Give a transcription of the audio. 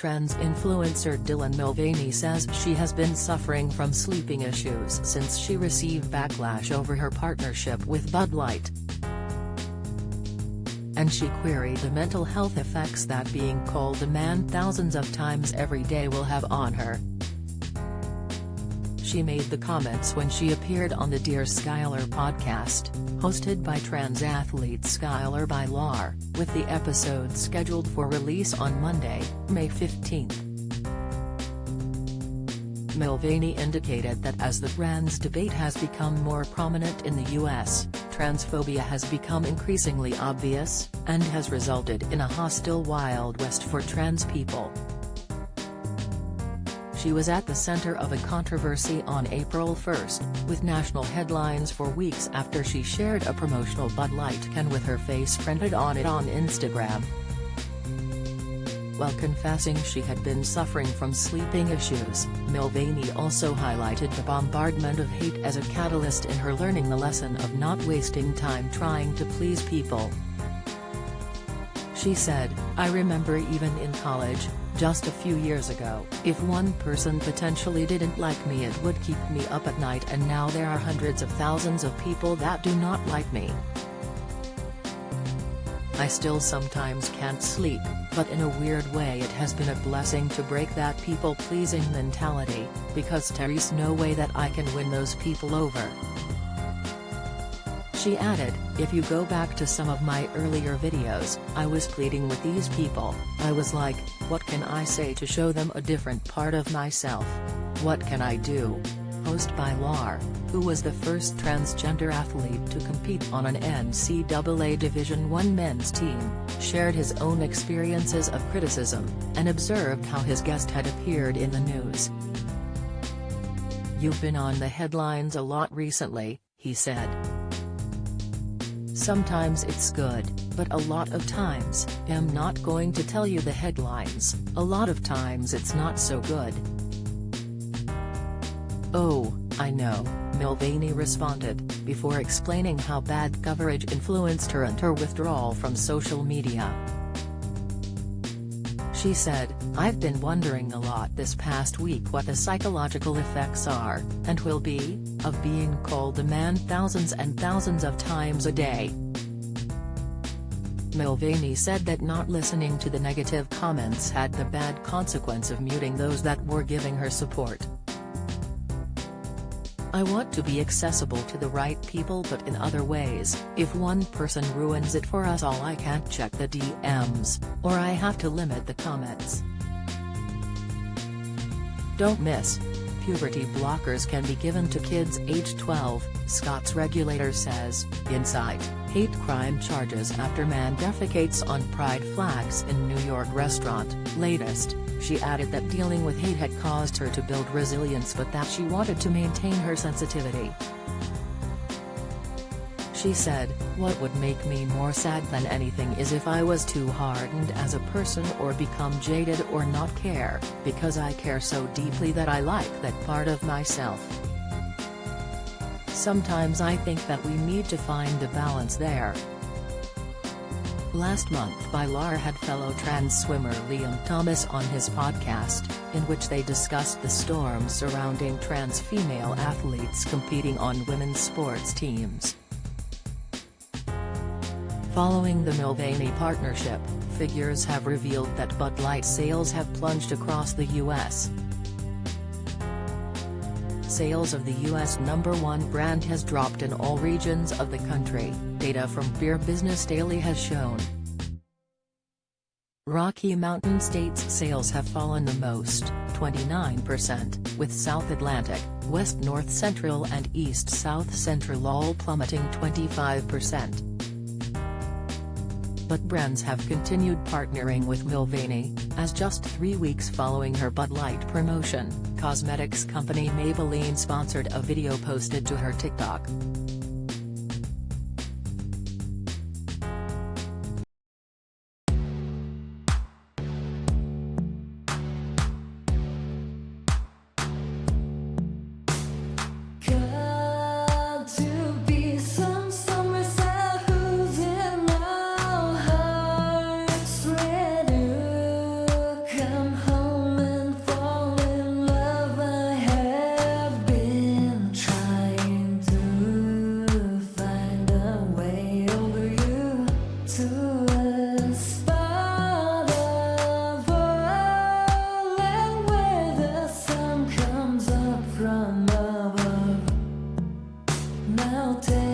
trans influencer Dylan Mulvaney says she has been suffering from sleeping issues since she received backlash over her partnership with Bud Light. And she queried the mental health effects that being called a man thousands of times every day will have on her. She made the comments when she appeared on the Dear Skylar podcast, hosted by trans athlete Skylar Bylar, with the episode scheduled for release on Monday, May 15. Mulvaney indicated that as the trans debate has become more prominent in the U.S., transphobia has become increasingly obvious, and has resulted in a hostile Wild West for trans people. She was at the center of a controversy on April 1, with national headlines for weeks after she shared a promotional Bud Light can with her face printed on it on Instagram. While confessing she had been suffering from sleeping issues, Mulvaney also highlighted the bombardment of hate as a catalyst in her learning the lesson of not wasting time trying to please people. She said, "I remember even in college, just a few years ago, if one person potentially didn't like me it would keep me up at night, and now there are hundreds of thousands of people that do not like me. I still sometimes can't sleep, but in a weird way it has been a blessing to break that people-pleasing mentality, because there's no way that I can win those people over." She added, "If you go back to some of my earlier videos, I was pleading with these people. I was like, what can I say to show them a different part of myself? What can I do?" Host Bylar, who was the first transgender athlete to compete on an NCAA Division I men's team, shared his own experiences of criticism, and observed how his guest had appeared in the news. "You've been on the headlines a lot recently," he said. "Sometimes it's good, but a lot of times, I'm not going to tell you the headlines, a lot of times it's not so good." "Oh, I know," Mulvaney responded, before explaining how bad coverage influenced her and her withdrawal from social media. She said, "I've been wondering a lot this past week what the psychological effects are, and will be, of being called a man thousands and thousands of times a day." Mulvaney said that not listening to the negative comments had the bad consequence of muting those that were giving her support. "I want to be accessible to the right people, but in other ways, if one person ruins it for us all I can't check the DMs, or I have to limit the comments." Don't miss: puberty blockers can be given to kids age 12, Scott's regulator says. Inside: hate crime charges after man defecates on pride flags in New York restaurant. Latest: she added that dealing with hate had caused her to build resilience, but that she wanted to maintain her sensitivity. She said, "What would make me more sad than anything is if I was too hardened as a person or become jaded or not care, because I care so deeply that I like that part of myself. Sometimes I think that we need to find a balance there." Last month Bylar had fellow trans swimmer Liam Thomas on his podcast, in which they discussed the storm surrounding trans female athletes competing on women's sports teams. Following the Mulvaney partnership, figures have revealed that Bud Light sales have plunged across the U.S. Sales of the U.S. #1 brand has dropped in all regions of the country, data from Beer Business Daily has shown. Rocky Mountain states sales have fallen the most, 29%, with South Atlantic, West North Central and East South Central all plummeting 25%. But brands have continued partnering with Mulvaney, as just 3 weeks following her Bud Light promotion, cosmetics company Maybelline sponsored a video posted to her TikTok. Come home. I'll take